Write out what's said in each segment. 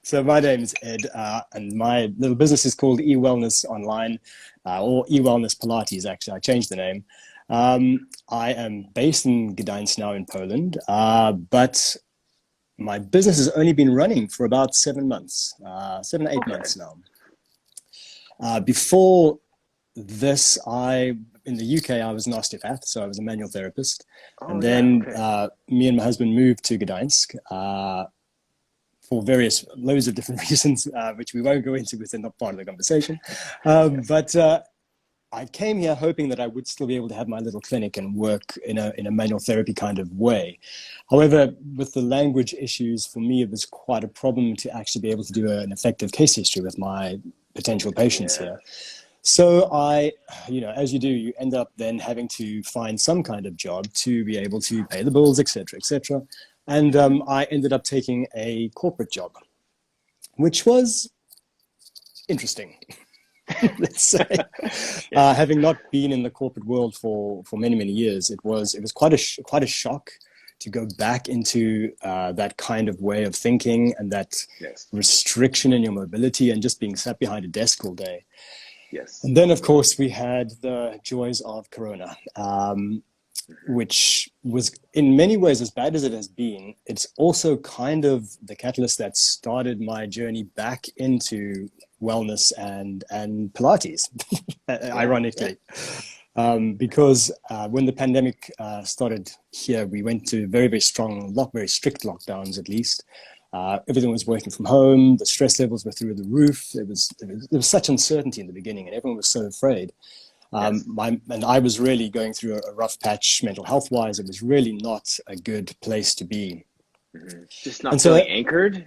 So my name is Ed, and my little business is called eWellness Online, or eWellness Pilates, actually. I changed the name. I am based in Gdańsk now in Poland, but my business has only been running for about 7 months, 7 or 8 months now. Before this, in the UK, I was an osteopath, so I was a manual therapist. And then me and my husband moved to Gdańsk for loads of different reasons, which we won't go into within the part of the conversation. But I came here hoping that I would still be able to have my little clinic and work in a manual therapy kind of way. However, with the language issues, for me, it was quite a problem to actually be able to do an effective case history with my potential patients here. So as you do, you end up then having to find some kind of job to be able to pay the bills, etc., etc. And I ended up taking a corporate job, which was interesting. Let's say, having not been in the corporate world for many, many years, it was quite a shock to go back into that kind of way of thinking and that restriction in your mobility and just being sat behind a desk all day. Yes. And then, of course, we had the joys of Corona, which was in many ways, as bad as it has been, it's also kind of the catalyst that started my journey back into wellness and Pilates, ironically. Because when the pandemic started here, we went to very, very very strict lockdowns, at least. Everything was working from home. The stress levels were through the roof. There was such uncertainty in the beginning, and everyone was so afraid. And I was really going through a rough patch mental health wise. It was really not a good place to be. Just not feeling anchored?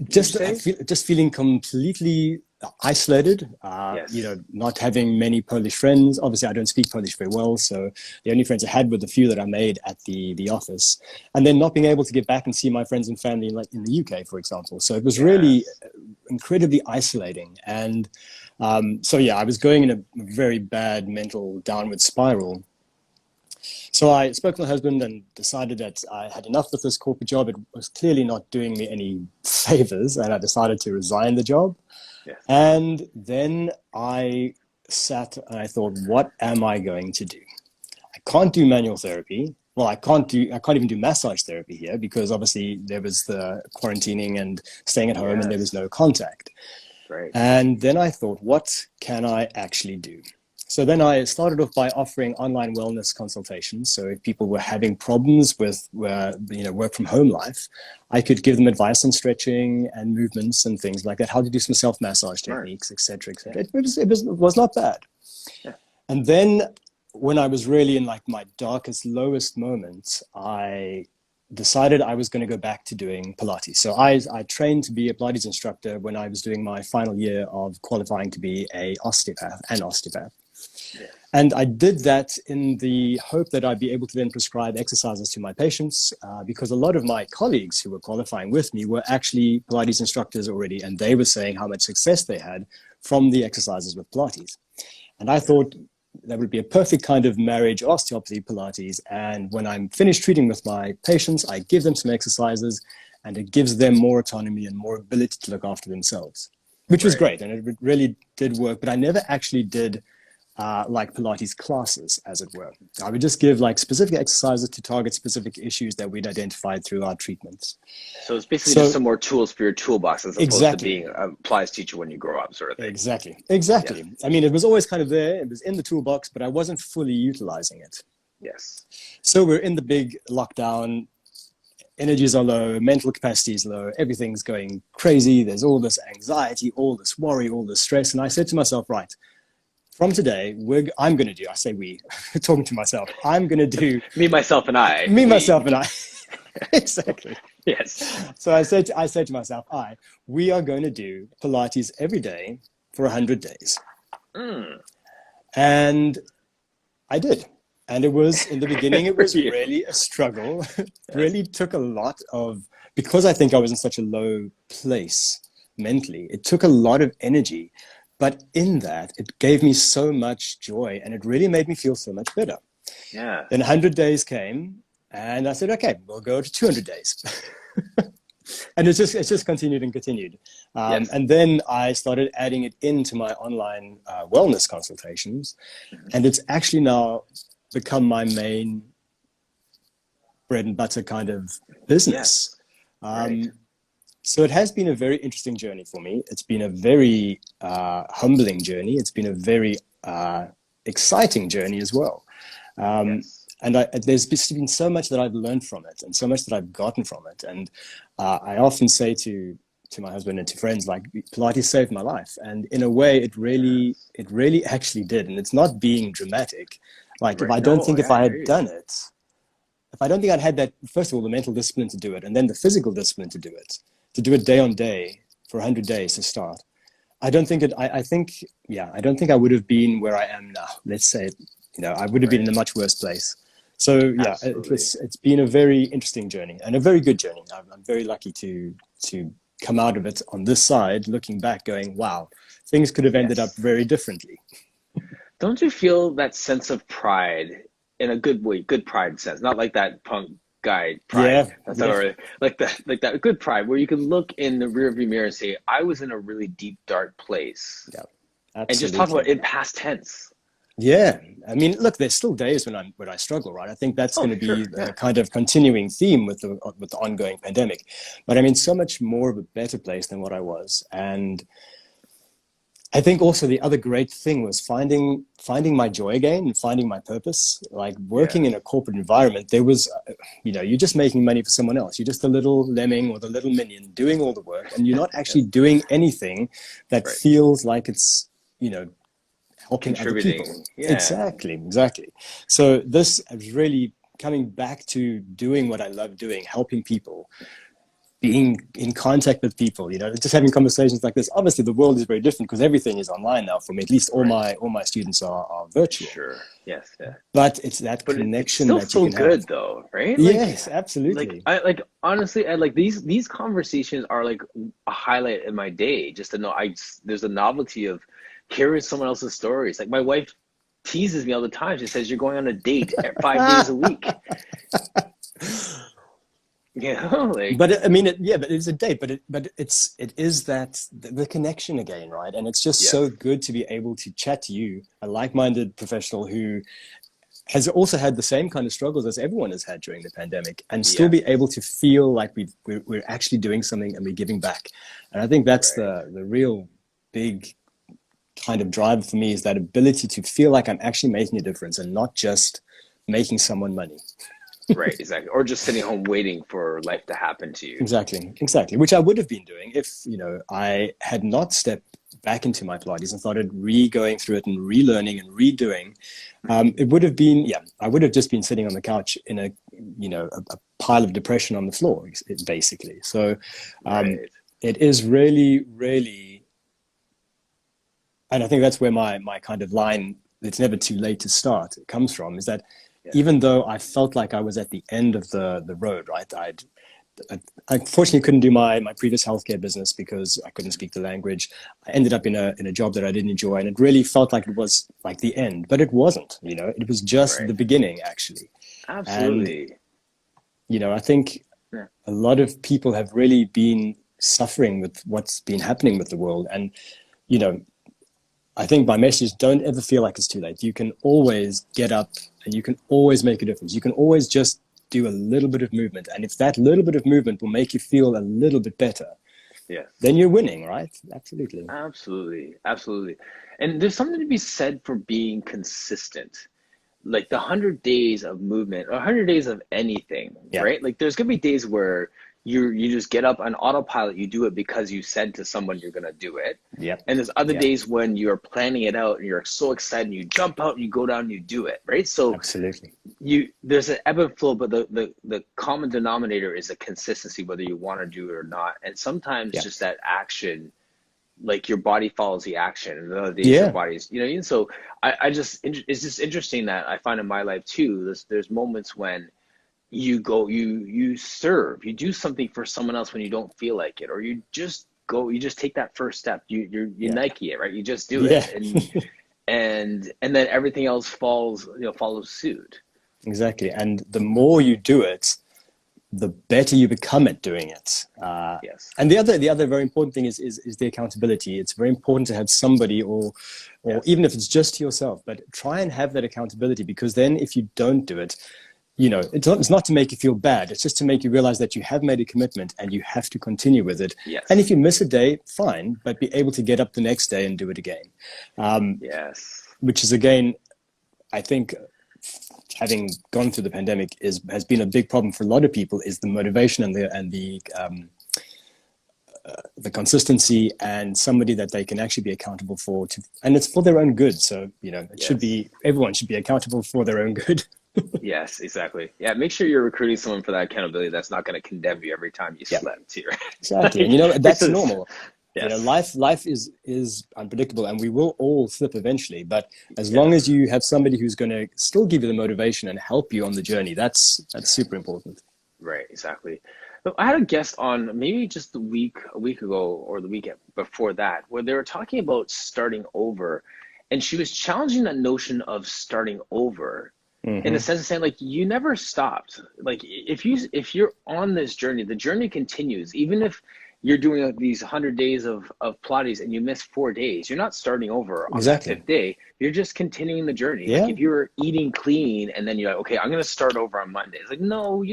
Just feeling completely isolated, not having many Polish friends. Obviously, I don't speak Polish very well, so the only friends I had were the few that I made at the office. And then not being able to get back and see my friends and family like in the UK, for example. So it was really incredibly isolating. And I was going in a very bad mental downward spiral. So I spoke to my husband and decided that I had enough with this corporate job. It was clearly not doing me any favors, and I decided to resign the job. Yes. And then I sat and I thought, what am I going to do? I can't do manual therapy. Well, I can't even do massage therapy here because obviously there was the quarantining and staying at home and there was no contact. Right. And then I thought, what can I actually do? So then I started off by offering online wellness consultations. So if people were having problems with work from home life, I could give them advice on stretching and movements and things like that, how to do some self-massage techniques, et cetera, et cetera. It was not bad. Yeah. And then when I was really in like my darkest, lowest moments, I decided I was going to go back to doing Pilates. So I trained to be a Pilates instructor when I was doing my final year of qualifying to be an osteopath. Yeah. And I did that in the hope that I'd be able to then prescribe exercises to my patients because a lot of my colleagues who were qualifying with me were actually Pilates instructors already, and they were saying how much success they had from the exercises with Pilates. And I thought that would be a perfect kind of marriage, osteopathy, Pilates. And when I'm finished treating with my patients, I give them some exercises and it gives them more autonomy and more ability to look after themselves, which was great. And it really did work, but I never actually did like Pilates classes, as it were. I would just give like specific exercises to target specific issues that we'd identified through our treatments. So it's basically just some more tools for your toolbox as opposed to being a Pilates teacher when you grow up, sort of thing. Exactly. Yeah. I mean, it was always kind of there. It was in the toolbox, but I wasn't fully utilizing it. Yes. So we're in the big lockdown. Energies are low, mental capacity is low, everything's going crazy. There's all this anxiety, all this worry, all this stress. And I said to myself, right, from today, I'm going to do, I say we, talking to myself, I'm going to do... Me, myself, and I. Myself, and I. Exactly. Yes. So I said to myself, we are going to do Pilates every day for 100 days. And I did. And it was, in the beginning, it was really a struggle. Really took a lot of, because I think I was in such a low place mentally, it took a lot of energy. But in that, it gave me so much joy and it really made me feel so much better. Yeah. Then 100 days came and I said, okay, we'll go to 200 days. And it's just continued and continued. Yes. And then I started adding it into my online wellness consultations, and it's actually now become my main bread and butter kind of business. Right. So it has been a very interesting journey for me. It's been a very humbling journey. It's been a very exciting journey as well. And there's been so much that I've learned from it, and so much that I've gotten from it. And I often say to my husband and to friends, like, Pilates saved my life. And in a way, it really actually did. And it's not being dramatic. Like, if I don't think if I had done it, if I don't think I'd had that, first of all, the mental discipline to do it, and then the physical discipline to do it day on day for 100 days to start, I don't think I don't think I would have been where I am now. Let's say, I would have been in a much worse place. So yeah, it's been a very interesting journey and a very good journey. I'm very lucky to come out of it on this side, looking back, going, wow, things could have ended up very differently. Don't you feel that sense of pride in a good way, good pride sense, not like that punk guy pride? Yeah, that's not right. Like that good pride where you can look in the rearview mirror and say, I was in a really deep, dark place. Yeah, absolutely. And just talk about it in past tense. Yeah, I mean, look, there's still days when I struggle, right? I think that's going to be the kind of continuing theme with the ongoing pandemic. But I mean, so much more of a better place than what I was. And I think also the other great thing was finding my joy again and finding my purpose. Like, working in a corporate environment, there was, you're just making money for someone else. You're just the little lemming or the little minion doing all the work, and you're not actually doing anything that feels like it's, helping other people. Yeah. Exactly. So this is really coming back to doing what I love doing, helping people, being in contact with people, just having conversations like this. Obviously, the world is very different because everything is online now for me. At least all my students are virtual. Sure. Yes. Yeah. But it's that connection it's still that you can so good have. Though, right? Yes, absolutely. Honestly, these conversations are like a highlight in my day. Just to know, there's a novelty of hearing someone else's stories. Like, my wife teases me all the time. She says, you're going on a date 5 days a week. But I mean, but it's a date, but it is that the connection again, right? And it's just so good to be able to chat to you, a like-minded professional who has also had the same kind of struggles as everyone has had during the pandemic, and still be able to feel like we're actually doing something and we're giving back. And I think that's the real big kind of driver for me, is that ability to feel like I'm actually making a difference and not just making someone money. Right, exactly. Or just sitting home waiting for life to happen to you. Exactly. Which I would have been doing if, I had not stepped back into my Pilates and started going through it and relearning and redoing. It would have been, I would have just been sitting on the couch in a pile of depression on the floor, basically. So it is really, really, and I think that's where my kind of line, it's never too late to start, it comes from, is that even though I felt like I was at the end of the road, right? I unfortunately couldn't do my previous healthcare business because I couldn't speak the language. I ended up in a job that I didn't enjoy, and it really felt like it was like the end, but it wasn't. It was just the beginning, actually. Absolutely. And I think a lot of people have really been suffering with what's been happening with the world, and I think my message is, don't ever feel like it's too late. You can always get up and you can always make a difference. You can always just do a little bit of movement. And if that little bit of movement will make you feel a little bit better, then you're winning, right? Absolutely. Absolutely. And there's something to be said for being consistent. Like the 100 days of movement, or 100 days of anything, right? Like, there's going to be days where you just get up on autopilot, you do it because you said to someone you're going to do it. And there's other days when you're planning it out and you're so excited and you jump out and you go down and you do it, right? So absolutely, there's an ebb and flow, but the common denominator is a consistency, whether you want to do it or not. And sometimes just that action, like your body follows the action, and other days your body's, and so it's just interesting that I find in my life too, there's moments when you go, you serve, you do something for someone else when you don't feel like it, or you just take that first step, you Nike it, right? You just do it, and then everything else follows suit. Exactly. And the more you do it, the better you become at doing it. Yes. And the other very important thing is the accountability. It's very important to have somebody, or even if it's just yourself, but try and have that accountability, because then if you don't do it, it's not to make you feel bad. It's just to make you realize that you have made a commitment and you have to continue with it. Yes. And if you miss a day, fine, but be able to get up the next day and do it again. Yes. Which is, again, I think, having gone through the pandemic, has been a big problem for a lot of people, is the motivation and the consistency, and somebody that they can actually be accountable for, and it's for their own good. So, everyone should be accountable for their own good. Yes, exactly. Yeah, make sure you're recruiting someone for that accountability that's not going to condemn you every time you slept here. Exactly. And that's normal. Yes. Life is unpredictable, and we will all slip eventually. But as long as you have somebody who's going to still give you the motivation and help you on the journey, that's super important. Right, exactly. So I had a guest on maybe just a week ago or the weekend before that, where they were talking about starting over, and she was challenging that notion of starting over. Mm-hmm. In the sense of saying, like, you never stopped. Like, if you're on this journey, the journey continues. Even if you're doing these 100 days of Pilates and you miss 4 days, you're not starting over on that 5th day. You're just continuing the journey. Yeah. Like, if you're eating clean and then you're like, okay, I'm going to start over on Monday. It's like, no,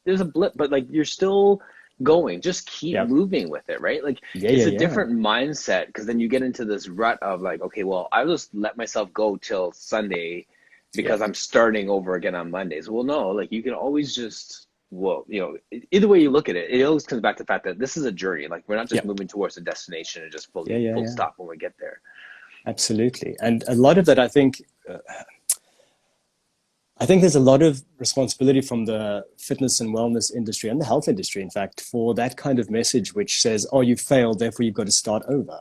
there's a blip, but like, you're still going. Just keep moving with it, right? Like, it's a different mindset, because then you get into this rut of like, okay, well, I'll just let myself go till Sunday because I'm starting over again on Mondays. Well, no, like, you can always just, either way you look at it, it always comes back to the fact that this is a journey. Like, we're not just moving towards a destination and just full stop when we get there. Absolutely. And a lot of that, I think there's a lot of responsibility from the fitness and wellness industry, and the health industry, in fact, for that kind of message, which says, oh, you failed, therefore you've got to start over.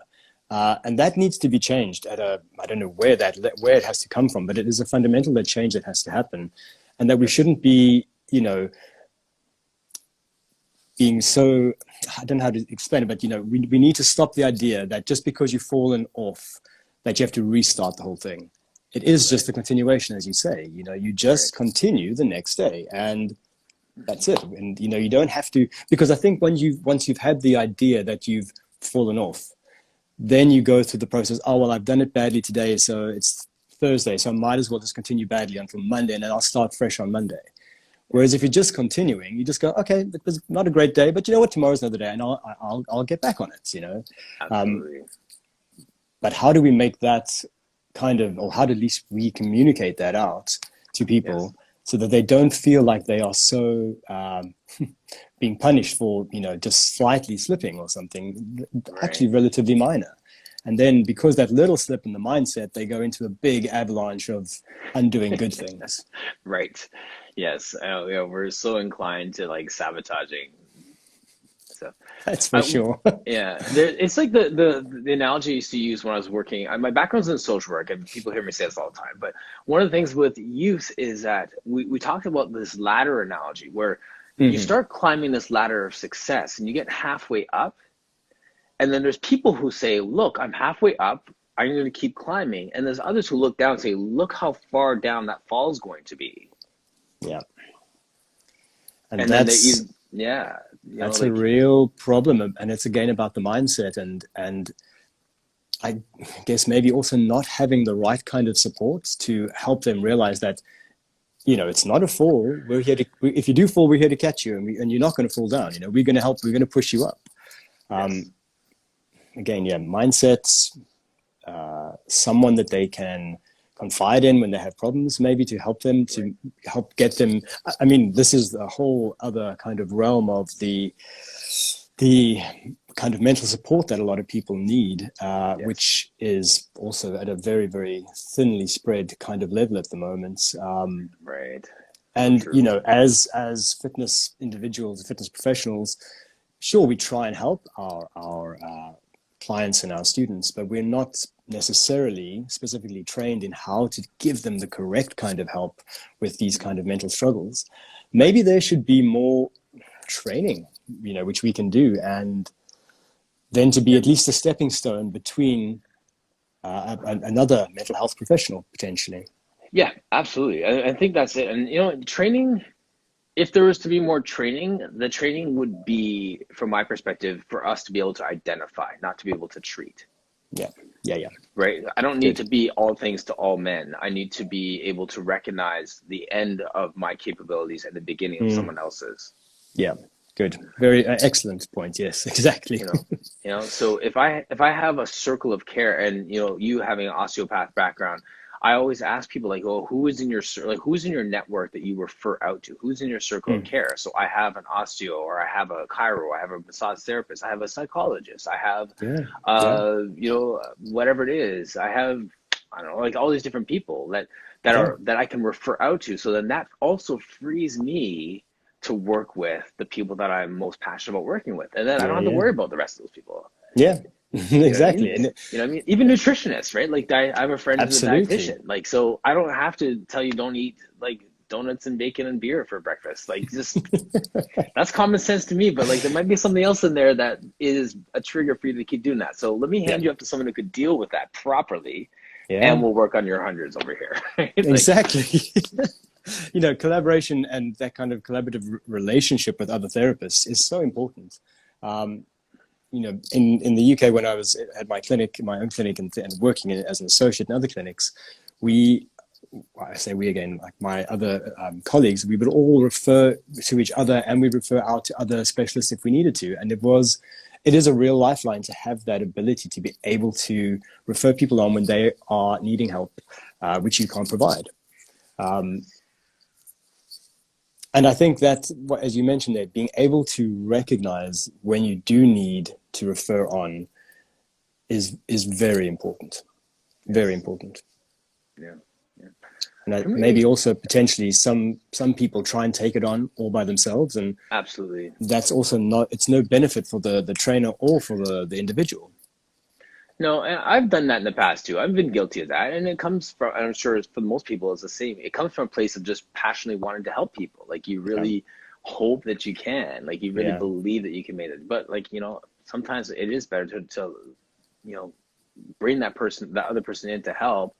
And that needs to be changed I don't know where it has to come from, but it is a fundamental change that has to happen. And that we shouldn't be, being so, I don't know how to explain it, but, we need to stop the idea that just because you've fallen off, that you have to restart the whole thing. It is just a continuation, as you say. You just continue the next day, and that's it. And, you don't have to, because I think once you've had the idea that you've fallen off, then you go through the process. Oh, well, I've done it badly today, so it's Thursday, so I might as well just continue badly until Monday, and then I'll start fresh on Monday. Whereas if you're just continuing, you just go, okay, it was not a great day, but you know what, tomorrow's another day, and I'll get back on it, Absolutely. But how do we make that or how do at least we communicate that out to people so that they don't feel like they are so being punished for, just slightly slipping or something, actually relatively minor. And then because that little slip in the mindset, they go into a big avalanche of undoing good things. Right. Yes. We're so inclined to like sabotaging. So that's for sure. It's like the analogy I used to use when I was working. My background's in social work, and people hear me say this all the time. But one of the things with youth is that we talked about this ladder analogy, where you start climbing this ladder of success, and you get halfway up, and then there's people who say, "Look, I'm halfway up. I'm going to keep climbing," and there's others who look down and say, "Look how far down that fall is going to be." Yeah, and that's that's a real problem, and it's again about the mindset, and I guess maybe also not having the right kind of support to help them realize that, it's not a fall. We're here to, if you do fall, we're here to catch you, and you're not going to fall down. We're going to help. We're going to push you up. Again, mindsets, someone that they can confide in when they have problems, maybe to help them, to help get them. I mean, this is a whole other kind of realm of the kind of mental support that a lot of people need, which is also at a very, very thinly spread kind of level at the moment. Right. And, as fitness individuals, fitness professionals, sure, we try and help our clients and our students, but we're not necessarily specifically trained in how to give them the correct kind of help with these kind of mental struggles. Maybe there should be more training, which we can do, and then to be at least a stepping stone between another mental health professional potentially. Yeah, absolutely. I think that's it. And training if there was to be more training, the training would be, from my perspective, for us to be able to identify, not to be able to treat. Yeah. Yeah. Right? I don't need Good. to be all things to all men. I need to be able to recognize the end of my capabilities and the beginning of someone else's. Yeah. Good. Very excellent point. Yes, exactly. So if I have a circle of care, and you having an osteopath background, I always ask people, like, oh, who's in your network that you refer out to? Who's in your circle of care? So I have an osteo, or I have a chiro, I have a massage therapist, I have a psychologist, I have whatever it is. I have, I don't know, like all these different people that I can refer out to. So then that also frees me to work with the people that I'm most passionate about working with. And then I don't have to worry about the rest of those people. Yeah. Exactly. You know what I mean? Even nutritionists, right? Like I have a friend who's a dietitian. Like, so I don't have to tell you don't eat like donuts and bacon and beer for breakfast. Like, just that's common sense to me. But like, there might be something else in there that is a trigger for you to keep doing that. So let me hand you up to someone who could deal with that properly, and we'll work on your hundreds over here. Right? Exactly. Collaboration and that kind of collaborative relationship with other therapists is so important. In the UK, when I was at my own clinic, and working as an associate in other clinics, I say we again, like my other colleagues, we would all refer to each other, and we'd refer out to other specialists if we needed to. And it is a real lifeline to have that ability to be able to refer people on when they are needing help, which you can't provide. And I think that, as you mentioned there, being able to recognize when you do need to refer on is very important. Very important. Yeah. And maybe also potentially some people try and take it on all by themselves, and absolutely, that's also it's no benefit for the trainer or for the individual. No, and I've done that in the past too. I've been guilty of that, and it comes from, and I'm sure for most people it's the same. It comes from a place of just passionately wanting to help people. Like, you really hope that you can, like you really believe that you can make it. But like, sometimes it is better to bring that other person in to help,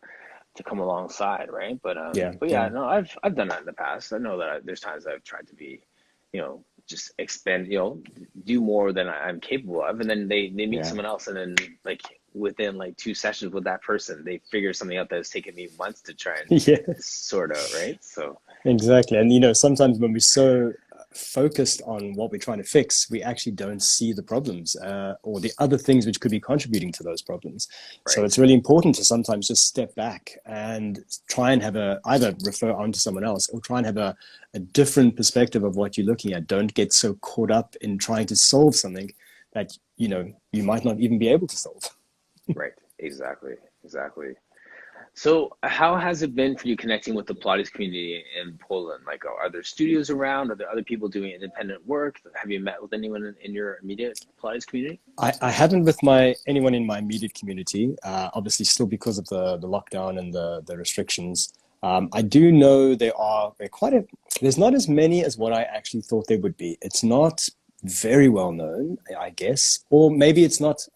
to come alongside, right? But no, I've done that in the past. I know that there's times I've tried to be, just expend, do more than I'm capable of, and then they meet someone else, and then like within like 2 sessions with that person, they figure something out that's taken me months to try and sort out, right? So exactly. And sometimes when we're so focused on what we're trying to fix, we actually don't see the problems or the other things which could be contributing to those problems. Right. So it's really important to sometimes just step back and try and have either refer on to someone else, or try and have a different perspective of what you're looking at. Don't get so caught up in trying to solve something that you might not even be able to solve. Right. Exactly. So how has it been for you connecting with the Pilates community in Poland? Like, are there studios around? Are there other people doing independent work? Have you met with anyone in your immediate Pilates community? I haven't with anyone in my immediate community, obviously still because of the lockdown and the restrictions. I do know there's not as many as what I actually thought there would be. It's not very well known, I guess, or maybe it's not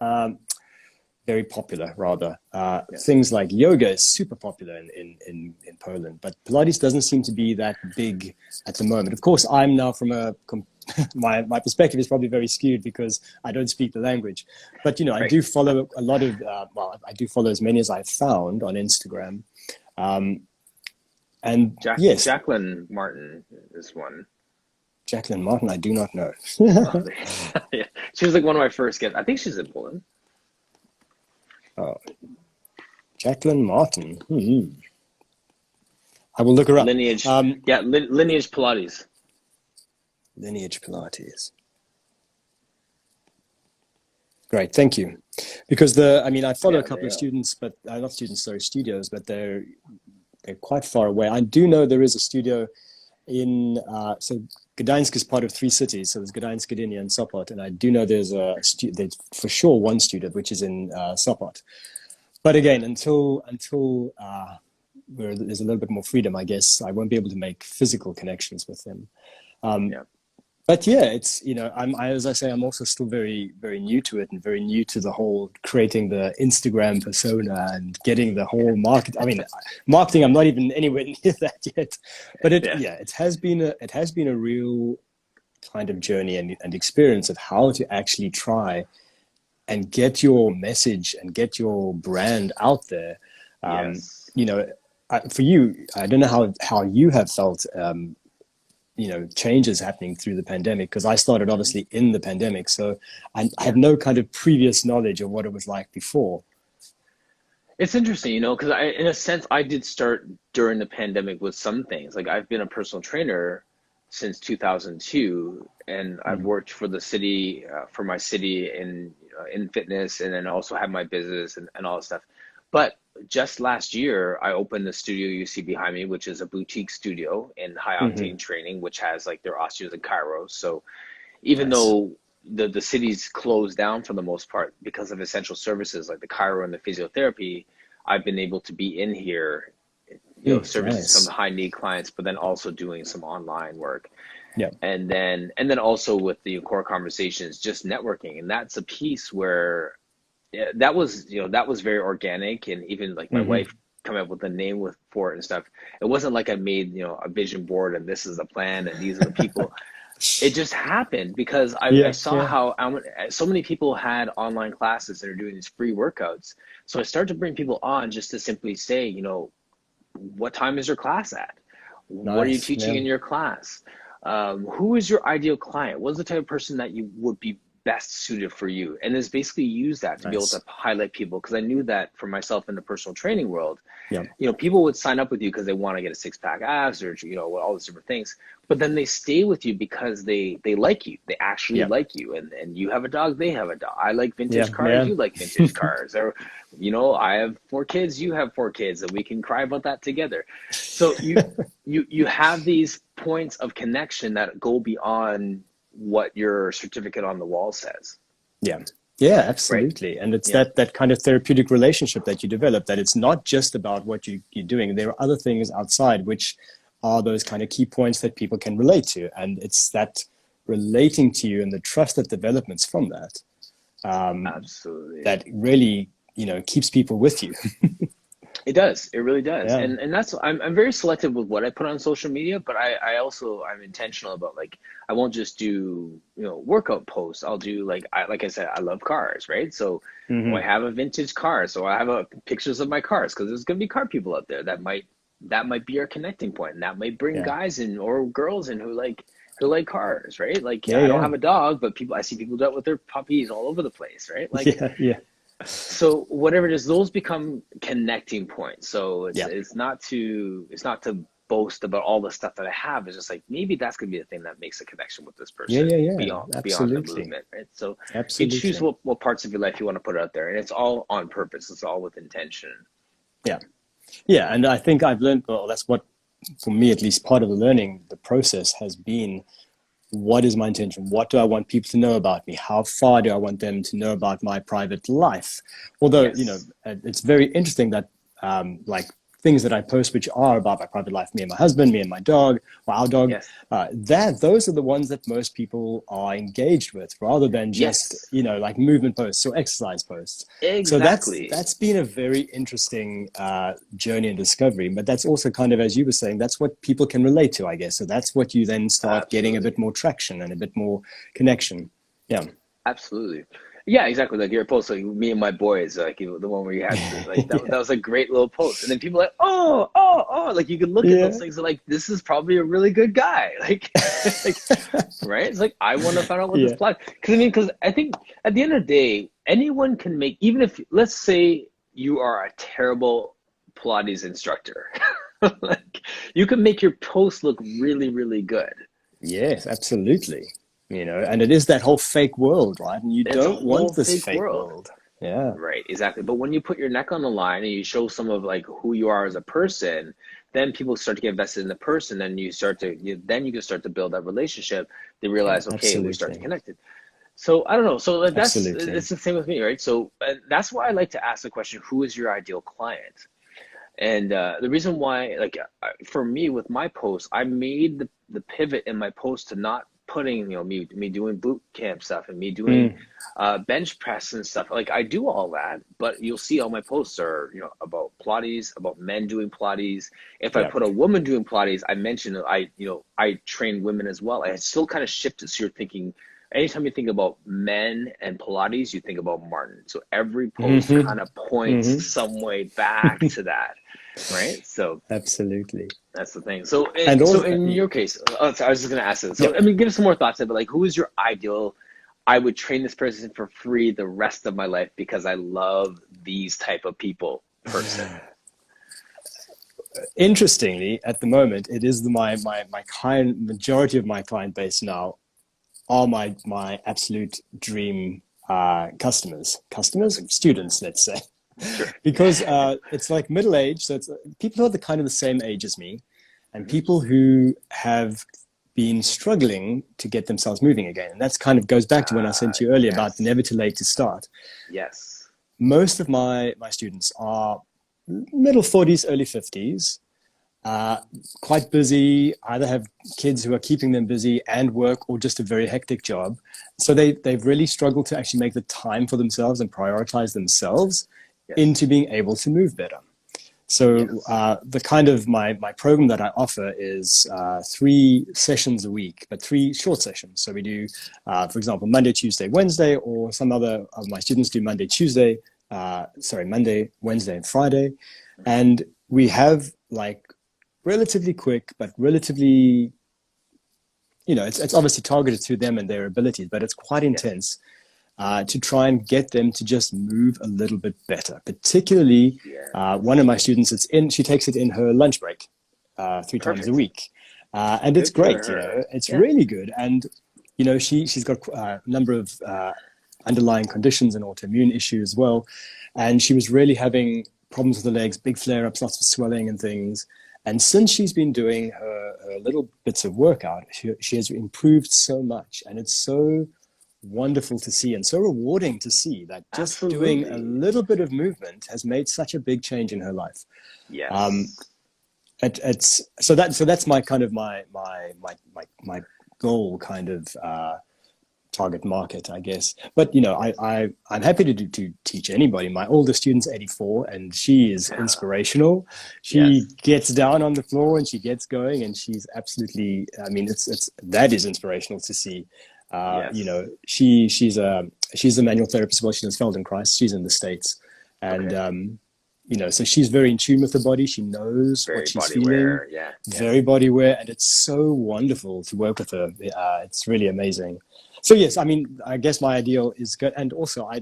very popular, rather. Things like yoga is super popular in Poland, but Pilates doesn't seem to be that big at the moment. Of course, I'm now my perspective is probably very skewed because I don't speak the language. But, I do follow a lot of, I do follow as many as I've found on Instagram. And yes. Jacqueline Martin is one. Jacqueline Martin, I do not know. Yeah. She was like one of my first guests. I think she's in Poland. Oh, Jacqueline Martin. I will look her up. Lineage. Lineage Pilates. Lineage Pilates. Great, thank you. Because I follow a couple of students, but not students, sorry, studios, but they're quite far away. I do know there is a studio in so Gdańsk is part of 3 cities, so there's Gdańsk, Gdynia, and Sopot, and I do know there's there's for sure one studio which is in Sopot. But again, until where there's a little bit more freedom, I guess I won't be able to make physical connections with them. but yeah, it's, as I say, I'm also still very, very new to it and very new to the whole creating the Instagram persona and getting the whole market. I mean, marketing, I'm not even anywhere near that yet, but it has been a real kind of journey and experience of how to actually try and get your message and get your brand out there. Yes. For you, I don't know how you have felt, changes happening through the pandemic, because I started obviously in the pandemic, so I had no kind of previous knowledge of what it was like before. It's interesting, because in a sense, I did start during the pandemic with some things. Like I've been a personal trainer since 2002, and I've worked for the city, for my city in fitness, and then also have my business and all that stuff. But just last year, I opened the studio you see behind me, which is a boutique studio in high octane training, which has like their osteos and chiros. So even Nice. though the city's closed down for the most part because of essential services like the chiro and the physiotherapy, I've been able to be in here, servicing some Nice. high need clients, but then also doing some online work. Yeah. And then also with the core conversations, just networking. And that's a piece where that was very organic. And even like my wife coming up with a name for it and stuff. It wasn't like I made, a vision board and this is the plan and these are the people. It just happened because I Yeah. saw Yeah. how so many people had online classes that are doing these free workouts. So I started to bring people on just to simply say, what time is your class at? What are you Nice. teaching Yeah. in your class? Who is your ideal client? What's the type of person that you would be best suited for you? And is basically use that to be able to Nice. highlight people, because I knew that for myself in the personal training world, Yeah. people would sign up with you because they want to get a six-pack abs or, all these different things. But then they stay with you because they like you. They actually Yeah. like you. And you have a dog, they have a dog. I like Yeah. vintage cars, Yeah. you like vintage cars. Or, I have 4 kids, you have 4 kids, and we can cry about that together. So you have these points of connection that go beyond what your certificate on the wall says. Yeah. Yeah, Right? absolutely. And it's Yeah. that kind of therapeutic relationship that you develop, that it's not just about what you're doing. There are other things outside, which are those kind of key points that people can relate to. And it's that relating to you and the trust that develops from that, Absolutely. that really, keeps people with you. It does. It really does. Yeah. And that's, I'm very selective with what I put on social media, but I also, I'm intentional about, like, I won't just do, workout posts. I'll do, like I said, I love cars, right? So I have a vintage car. So I have pictures of my cars, because there's going to be car people out there that might be our connecting point, and that might bring Yeah. guys in or girls in who like cars, right? Like, Yeah. I don't Yeah. have a dog, but I see people do it with their puppies all over the place, right? Like, Yeah. Yeah. so whatever it is, those become connecting points. So it's Yeah. it's not to boast about all the stuff that I have. It's just like, maybe that's gonna be the thing that makes a connection with this Yeah. person Yeah. Yeah. beyond the Absolutely. movement, right? So you choose Absolutely. what parts of your life you want to put out there, and it's all on purpose. It's all with intention. Yeah. Yeah. And I think I've learned, well, that's what, for me at least, part of the learning, the process has been, what is my intention? What do I want people to know about me? How far do I want them to know about my private life? Although, Yes, it's very interesting that, like, things that I post, which are about my private life, me and my husband, me and my dog, or our dog, yes, those are the ones that most people are engaged with, rather than just, yes, like movement posts or exercise posts. So exactly, that's been a very interesting journey and discovery. But that's also kind of, as you were saying, that's what people can relate to, I guess. So that's what you then start getting a absolutely. bit more traction and a bit more connection. Yeah. Absolutely. Yeah, exactly. Like your post, like me and my boys, like the one where you had like that, Yeah. that was a great little post. And then people are like, oh, oh, oh, like you can look at those Yeah. things and like, this is probably a really good guy. Like, like, right? It's like, I want to find out what this Yeah. plot. Because I think at the end of the day, anyone can make, even if, let's say you are a terrible Pilates instructor, like you can make your post look really, really good. Yes, absolutely. And it is that whole fake world, right? And you It's a don't whole want this fake fake world. world. Yeah. Right, exactly. But when you put your neck on the line and you show some of like who you are as a person, then people start to get invested in the person. Then then you can start to build that relationship. They Yeah, realize, okay, we start to absolutely. connect it. So I don't know. So like, Absolutely. it's the same with me, right? So that's why I like to ask the question, who is your ideal client? And the reason why, like, for me with my posts, I made the pivot in my post to not putting, me doing boot camp stuff and me doing bench press and stuff. Like I do all that, but you'll see all my posts are, about Pilates, about men doing Pilates. If I put a woman doing Pilates, I mention that I train women as well. I still kind of shifted. So you're thinking, anytime you think about men and Pilates, you think about Martin. So every post kind of points some way back to that. Right. So absolutely. That's the thing. So, so in your case, I was just going to ask this. So, give us some more thoughts. But like, who is your ideal? I would train this person for free the rest of my life because I love these type of people person. Interestingly, at the moment, it is my majority of my client base now are my absolute dream students, let's say. Sure. Because it's like middle age, so it's people who are the kind of the same age as me, and people who have been struggling to get themselves moving again. And that's kind of goes back to when I said to you earlier about never too late to start. Yes. Most of my students are middle 40s, early 50s, quite busy, either have kids who are keeping them busy and work, or just a very hectic job. So they've really struggled to actually make the time for themselves and prioritize themselves into being able to move better. So the kind of my program that I offer is 3 sessions a week, but 3 short sessions. So we do, for example, Monday, Tuesday, Wednesday, or some other of my students do Monday, Wednesday, and Friday. And we have like relatively quick, but relatively, it's obviously targeted to them and their abilities, but it's quite intense. To try and get them to just move a little bit better. Particularly, one of my students, she takes it in her lunch break 3 times a week. And it's great, it's really good. And, she's got a number of underlying conditions and autoimmune issues as well. And she was really having problems with the legs, big flare-ups, lots of swelling and things. And since she's been doing her little bits of workout, she has improved so much. And it's so wonderful to see and so rewarding to see that just doing a little bit of movement has made such a big change in her life. So that's my kind of my goal kind of target market, I guess. But I'm happy to teach anybody. My oldest student's 84 and she is inspirational. She gets down on the floor and she gets going, and she's absolutely, that is inspirational to see. She's a manual therapist. Well, she does Feldenkrais. She's in the States, and so she's very in tune with the body. She knows what she's feeling. Very body aware, and it's so wonderful to work with her. It's really amazing. So yes, I guess my ideal is good, and also I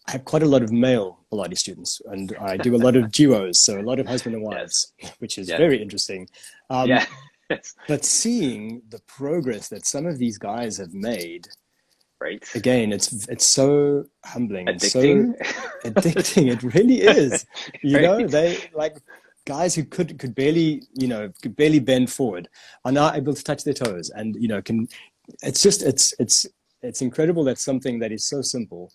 have quite a lot of male Pilates students, and I do a lot of duos, so a lot of husband and wives, which is very interesting. But seeing the progress that some of these guys have made, again, it's so humbling. Addicting. It's so addicting. It really is. They like guys who could barely bend forward are now able to touch their toes, and it's incredible that something that is so simple.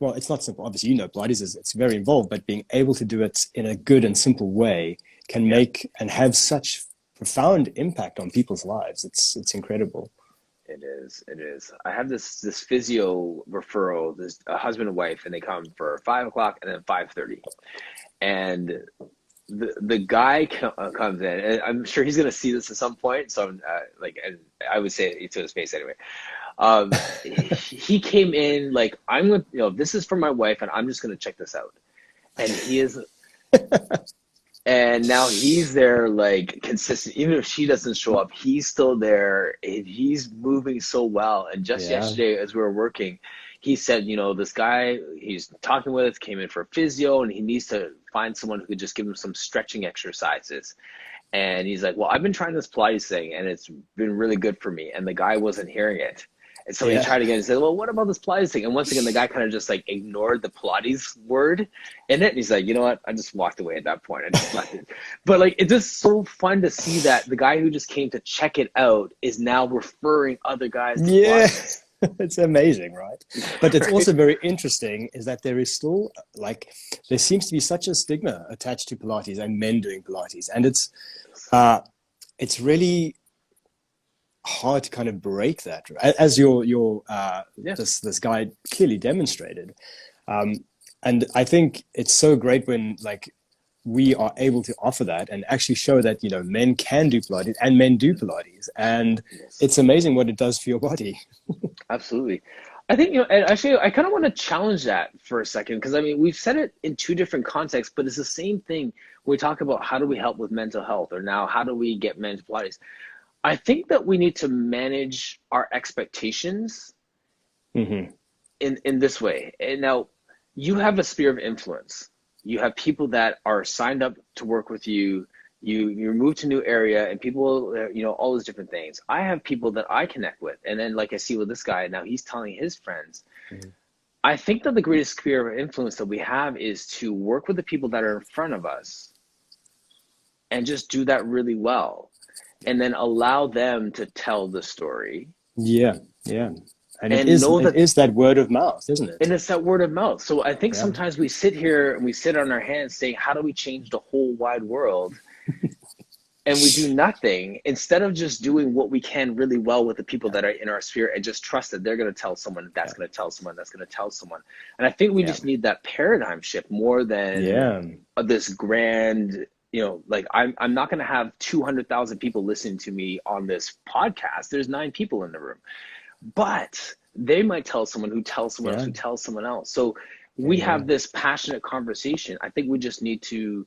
Well, it's not simple. Obviously, Pilates it's very involved, but being able to do it in a good and simple way can make and have such profound impact on people's lives. It's incredible. It is. I have this physio referral, this a husband and wife, and they come for 5 o'clock and then 5:30. And the guy comes in, and I'm sure he's going to see this at some point. So I'm and I would say it to his face anyway. He came in like, I'm going to, this is for my wife and I'm just going to check this out. And he is, and now he's there like consistent, even if she doesn't show up, he's still there and he's moving so well. And just yesterday, as we were working, he said, this guy he's talking with came in for physio and he needs to find someone who could just give him some stretching exercises. And he's like, well, I've been trying this Pilates thing and it's been really good for me. And the guy wasn't hearing it. And so he tried again and said, well, what about this Pilates thing? And once again, the guy kind of just like ignored the Pilates word in it. And he's like, you know what? I just walked away at that point. I just left it. But like, it's just so fun to see that the guy who just came to check it out is now referring other guys to Pilates. It's amazing, right? But it's also very interesting is that there is still there seems to be such a stigma attached to Pilates and men doing Pilates. And it's really, hard to kind of break that, as this guy clearly demonstrated. And I think it's so great when like we are able to offer that and actually show that, you know, men can do Pilates and men do Pilates, and it's amazing what it does for your body. Absolutely. I think, you know, and actually, I kind of want to challenge that for a second, because I mean, we've said it in two different contexts, but it's the same thing when we talk about how do we help with mental health, or now how do we get men to Pilates. I think that we need to manage our expectations in this way. And now you have a sphere of influence. You have people that are signed up to work with you. You move to a new area, and people, you know, all those different things. I have people that I connect with, and then like I see with this guy now, he's telling his friends. I think that the greatest sphere of influence that we have is to work with the people that are in front of us, and just do that really well, and then allow them to tell the story. Yeah. And it is that word of mouth, isn't it? And it's that word of mouth. So I think sometimes we sit here and we sit on our hands saying, how do we change the whole wide world? And we do nothing, instead of just doing what we can really well with the people that are in our sphere, and just trust that they're going to tell someone, that's going to tell someone, that's going to tell someone. And I think we just need that paradigm shift more than this grand, you know, like I'm not going to have 200,000 people listening to me on this podcast. There's 9 people in the room, but they might tell someone who tells someone else who tells someone else. So we have this passionate conversation. I think we just need to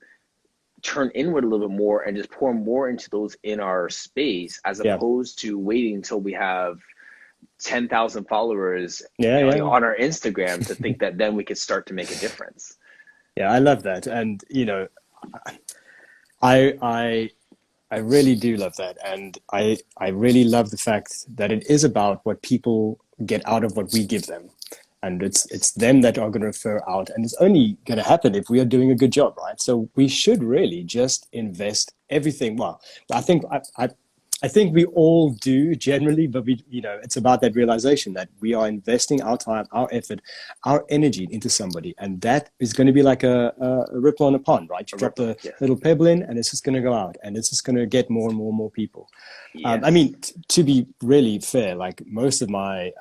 turn inward a little bit more and just pour more into those in our space, as opposed to waiting until we have 10,000 followers on our Instagram to think that then we could start to make a difference. Yeah, I love that. And, you know, I really do love that. And I really love the fact that it is about what people get out of what we give them. And it's them that are going to refer out, and it's only going to happen if we are doing a good job, right? So we should really just invest everything. Well, I think we all do generally, but it's about that realization that we are investing our time, our effort, our energy into somebody, and that is going to be like a ripple on a pond, right? You drop the little pebble in, and it's just going to go out, and it's just going to get more and more and more people. Yes. I mean, to be really fair, like most of my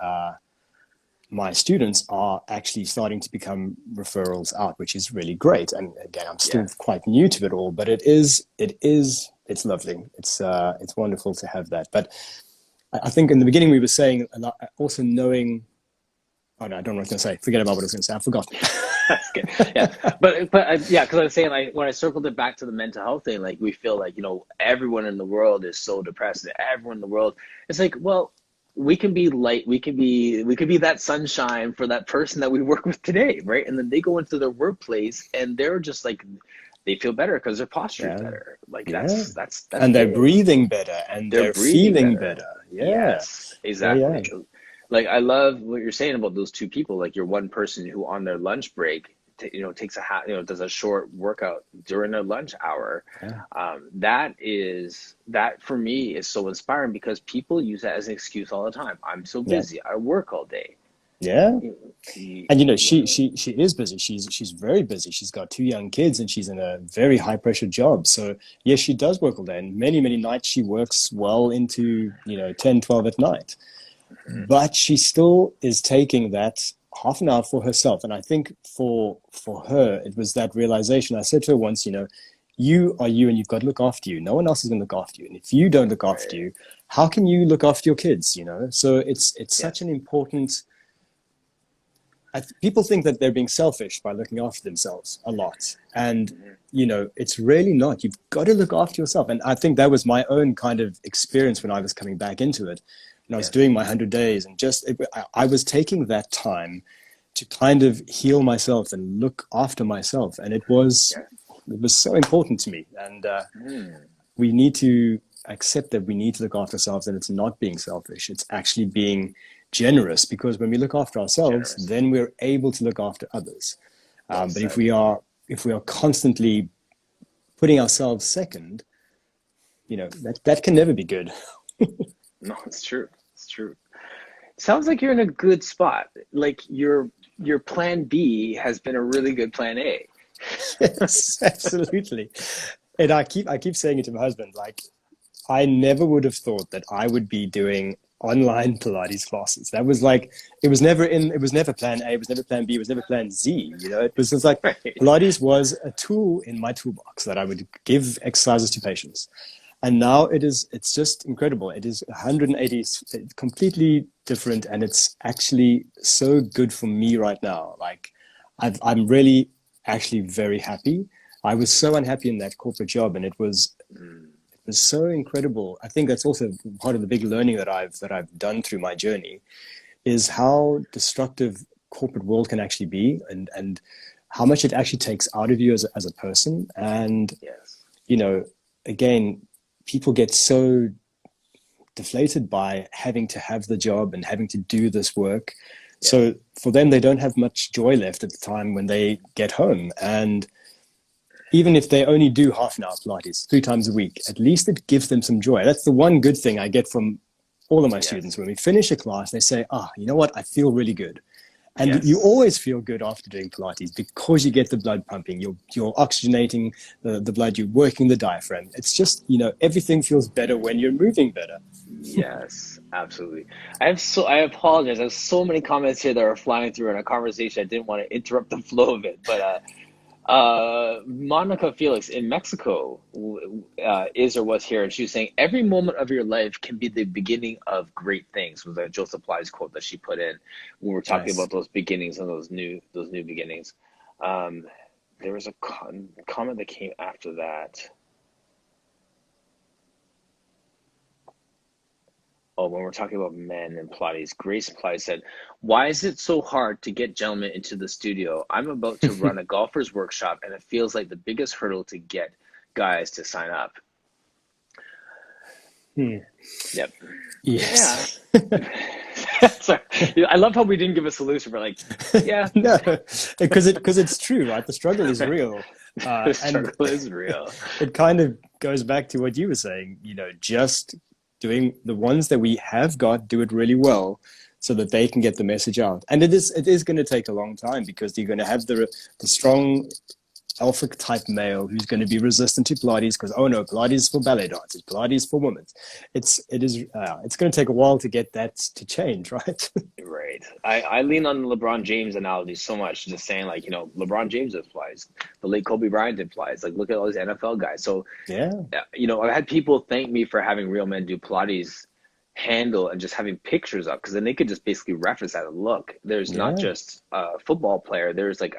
students are actually starting to become referrals out, which is really great. And again, I'm still quite new to it all, but it's lovely. It's wonderful to have that. But I think in the beginning we were saying a lot, also knowing. Oh no, I don't know what I was going to say. Forget about what I was going to say. I've forgotten. That's good. Yeah, but because I was saying, like, when I circled it back to the mental health thing, like we feel like, you know, everyone in the world is so depressed. Everyone in the world, it's like, well, we can be light. We can be that sunshine for that person that we work with today, right? And then they go into their workplace and they're just like, they feel better because their posture is better. Like that's and they're breathing better and they're feeling better. Yeah. Yes, exactly. Yeah. Like, I love what you're saying about those two people. Like, you're one person who on their lunch break, does a short workout during their lunch hour. Yeah. That for me is so inspiring, because people use that as an excuse all the time. I'm so busy. I work all day. Yeah. And you know, she is busy. She's very busy. She's got 2 young kids and she's in a very high pressure job. So yes, she does work all day, and many nights she works well into 10, 12 at night. But she still is taking that half an hour for herself. And I think for her, it was that realization. I said to her once, you are you, and you've got to look after you. No one else is going to look after you. And if you don't look after you, how can you look after your kids? So it's such an important. People think that they're being selfish by looking after themselves a lot. And, it's really not. You've got to look after yourself. And I think that was my own kind of experience when I was coming back into it. And I was doing my 100 days, and I was taking that time to kind of heal myself and look after myself. And it was so important to me. And we need to accept that we need to look after ourselves, and it's not being selfish. It's actually being generous, because when we look after ourselves, then we're able to look after others. But if we are constantly putting ourselves second, that can never be good. No, it's true. It's true. Sounds like you're in a good spot. Like your plan B has been a really good plan A. Yes, absolutely. And I keep saying it to my husband, like, I never would have thought that I would be doing online Pilates classes. That was like, it was never plan A, it was never plan B, it was never plan Z. You know, it was just like Right. Pilates was a tool in my toolbox that I would give exercises to patients. And now it's just incredible. It is 180 completely different. And it's actually so good for me right now. Like I'm really actually very happy. I was so unhappy in that corporate job, and it was so incredible. I think that's also part of the big learning that I've done through my journey is how destructive corporate world can actually be, and how much it actually takes out of you as a person. And Yes. you know, again, people get so deflated by having to have the job and having to do this work. Yeah. So for them, they don't have much joy left at the time when they get home. And even if they only do half an hour Pilates 3 times a week, at least it gives them some joy. That's the one good thing I get from all of my students. When we finish a class, they say, you know what? I feel really good. And you always feel good after doing Pilates because you get the blood pumping, you're oxygenating the blood, you're working the diaphragm. It's just, everything feels better when you're moving better. Yes, absolutely. I apologize. I have so many comments here that are flying through in a conversation. I didn't want to interrupt the flow of it, but Monica Felix in Mexico is or was here, and she was saying every moment of your life can be the beginning of great things. Was a Joseph Ply's quote that she put in when we're talking about those beginnings and those new beginnings. There was a comment that came after that. Oh, when we're talking about men and Pilates, Grace Ply said, "Why is it so hard to get gentlemen into the studio? I'm about to run a golfer's workshop, and it feels like the biggest hurdle to get guys to sign up." Yep. Yes. Yeah. Sorry. I love how we didn't give a solution. We're like, yeah. No, because it's true, right? The struggle is real. The struggle is real. It kind of goes back to what you were saying, just doing the ones that we have got, do it really well so that they can get the message out. And it is going to take a long time because you're going to have the strong alpha type male who's going to be resistant to Pilates because, oh no, Pilates is for ballet dancers, Pilates is for women. It's going to take a while to get that to change, right? Right. I lean on the LeBron James analogy so much, just saying like, LeBron James did Pilates, the late Kobe Bryant did Pilates. Like, look at all these NFL guys. So yeah, I've had people thank me for having Real Men Do Pilates handle and just having pictures up, because then they could just basically reference that and look. There's not just a football player. There's like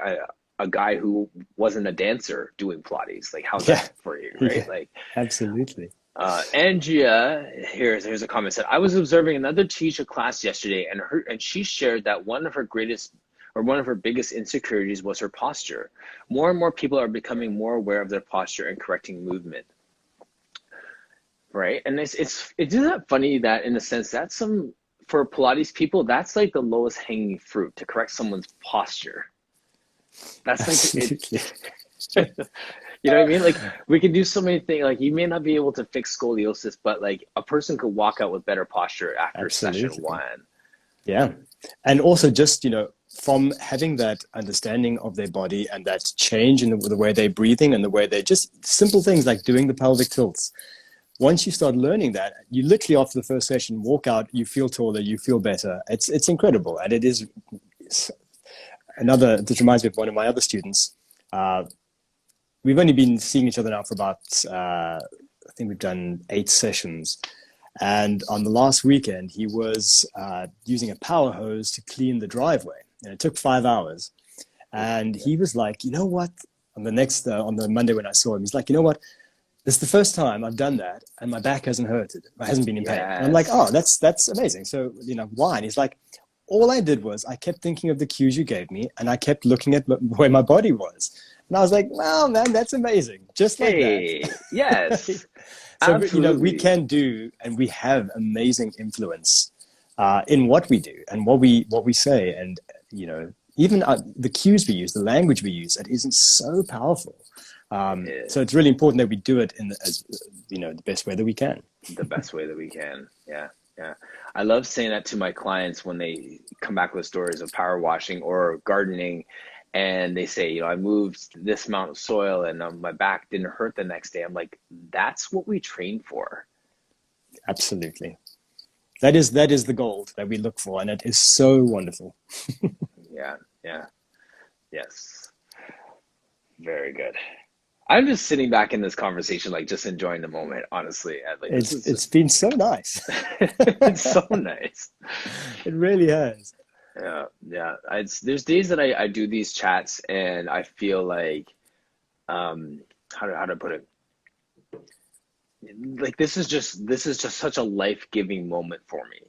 a guy who wasn't a dancer doing Pilates. Like, how's that for you, right? Yeah, like, absolutely. Andrea, here's a comment, said, "I was observing another teacher class yesterday, and she shared that one of her biggest insecurities was her posture. More and more people are becoming more aware of their posture and correcting movement." Right? And isn't that funny that in a sense that's for Pilates people, that's like the lowest hanging fruit, to correct someone's posture. That's like you know what I mean? Like, we can do so many things. Like, you may not be able to fix scoliosis, but like a person could walk out with better posture after session 1. Yeah. And also just, from having that understanding of their body and that change in the way they're breathing and the way they're just simple things like doing the pelvic tilts. Once you start learning that, you literally after the first session walk out, you feel taller, you feel better. It's incredible. And it is this reminds me of one of my other students. We've only been seeing each other now for about, I think we've done 8 sessions. And on the last weekend, he was using a power hose to clean the driveway. And it took 5 hours. And he was like, you know what? On the Monday when I saw him, he's like, you know what? This is the first time I've done that, and my back hasn't hurted. It hasn't been in pain. And I'm like, oh, that's amazing. So, why? And he's like, all I did was I kept thinking of the cues you gave me, and I kept looking at where my body was. And I was like, wow, man, that's amazing. Just like that. Yes. So, we can do, and we have amazing influence in what we do and what we say. And, even the cues we use, the language we use, it isn't so powerful. So it's really important that we do it the best way that we can. The best way that we can. Yeah. Yeah. I love saying that to my clients when they come back with stories of power washing or gardening, and they say, I moved this amount of soil and my back didn't hurt the next day. I'm like, that's what we train for. Absolutely. That is the gold that we look for, and it is so wonderful. Yeah, yeah, yes. Very good. I'm just sitting back in this conversation, like just enjoying the moment, honestly. Like this is It's been so nice. it's so nice. It really has. Yeah, yeah. There's days that I do these chats and I feel like how to put it? Like this is just such a life-giving moment for me.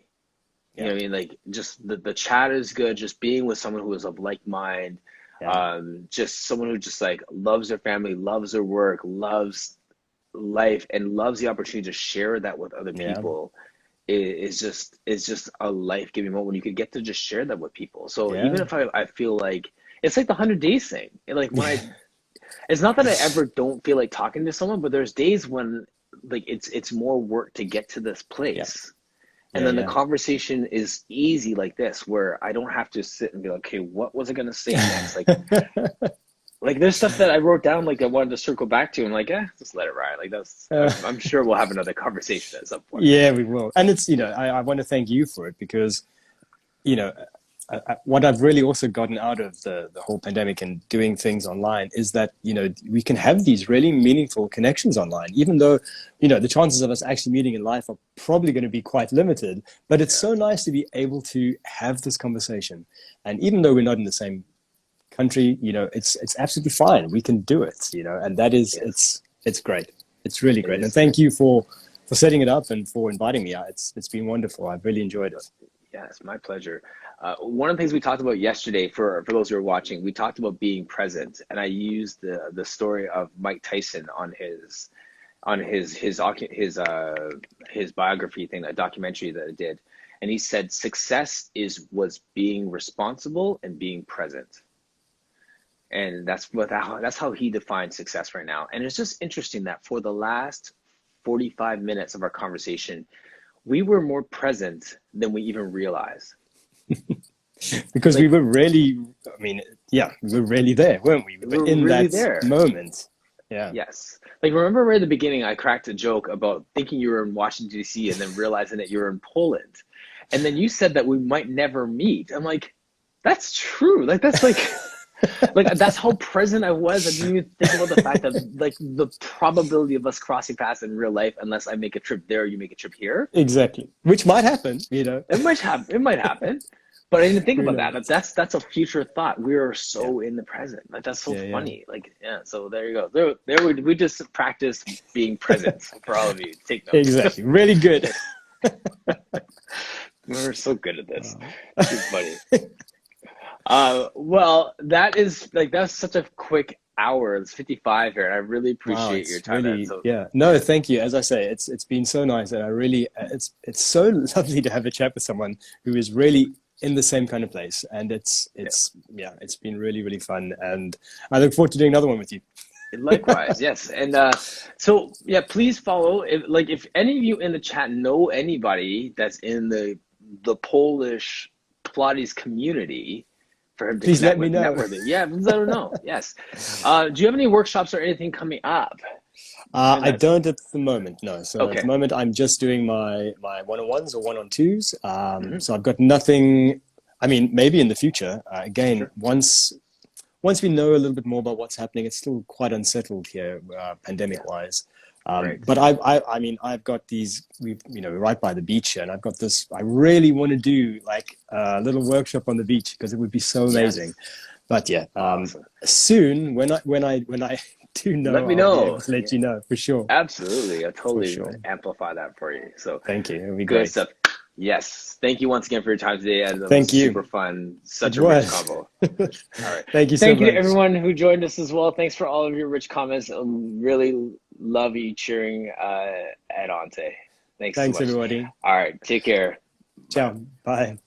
You know what I mean? Like just the chat is good, just being with someone who is of like mind, just someone who just like loves their family, loves their work, loves life, and loves the opportunity to share that with other people is just a life-giving moment when you could get to just share that with people. So even if I feel like it's like the 100 days thing. Like when it's not that I ever don't feel like talking to someone, but there's days when like it's more work to get to this place. And then the conversation is easy like this, where I don't have to sit and be like, okay, what was I going to say next? Like there's stuff that I wrote down, like I wanted to circle back to, and like, just let it ride. Like that's, I'm sure we'll have another conversation at some point. Yeah, we will. And it's, I want to thank you for it because, what I've really also gotten out of the whole pandemic and doing things online is that, we can have these really meaningful connections online, even though, the chances of us actually meeting in life are probably going to be quite limited. But it's so nice to be able to have this conversation. And even though we're not in the same country, it's absolutely fine. We can do it, and that is, it's great. It's really great. And thank you for setting it up and for inviting me. It's been wonderful. I've really enjoyed it. Yeah, it's my pleasure. One of the things we talked about yesterday, for those who are watching, we talked about being present, and I used the story of Mike Tyson on his biography thing, that documentary that I did, and he said success was being responsible and being present, and that's how he defines success right now. And it's just interesting that for the last 45 minutes of our conversation, we were more present than we even realized. Because we were really, we were really there, weren't we? We were in really that moment. Yeah. Yes. Like, remember right at the beginning, I cracked a joke about thinking you were in Washington, D.C. and then realizing that you were in Poland. And then you said that we might never meet. I'm like, that's true. Like, that's like... like that's how present I was. I didn't even think about the fact that like the probability of us crossing paths in real life, unless I make a trip there, you make a trip here. Exactly, which might happen. It might happen, but I didn't think about that. That's a future thought. We are so in the present. Like that's so funny. Like So there you go. There we just practice being present for all of you. Take notes. Exactly. Really good. We're so good at this. It's funny. Well, that's such a quick hour. It's 55 here, and I really appreciate your time. Really, no, thank you. As I say, it's been so nice, and I really, it's so lovely to have a chat with someone who is really in the same kind of place, and it's been really, really fun, and I look forward to doing another one with you. Likewise, yes. And so please follow. If any of you in the chat know anybody that's in the Polish Pilates community, for him to please let me know. Yeah, please let him know. Yes. Do you have any workshops or anything coming up? I don't at the moment, no. So at the moment, I'm just doing my one-on-ones or one-on-twos. So I've got nothing. I mean, maybe in the future. Again, once we know a little bit more about what's happening, it's still quite unsettled here, pandemic-wise. But I mean, I've got these, we're right by the beach here, and I've got this, I really want to do like a little workshop on the beach because it would be so amazing. But soon when I do know, let me know. I'll let you know for sure. Absolutely. I'll totally amplify that for you. So thank you. It'll be good great stuff. Yes. Thank you once again for your time today. Thank you. Super fun. Such a rich convo. All right. Thank you so much. Thank you to everyone who joined us as well. Thanks for all of your rich comments. Really love you cheering Ed Ante. Thanks so much. Everybody. All right. Take care. Ciao. Bye.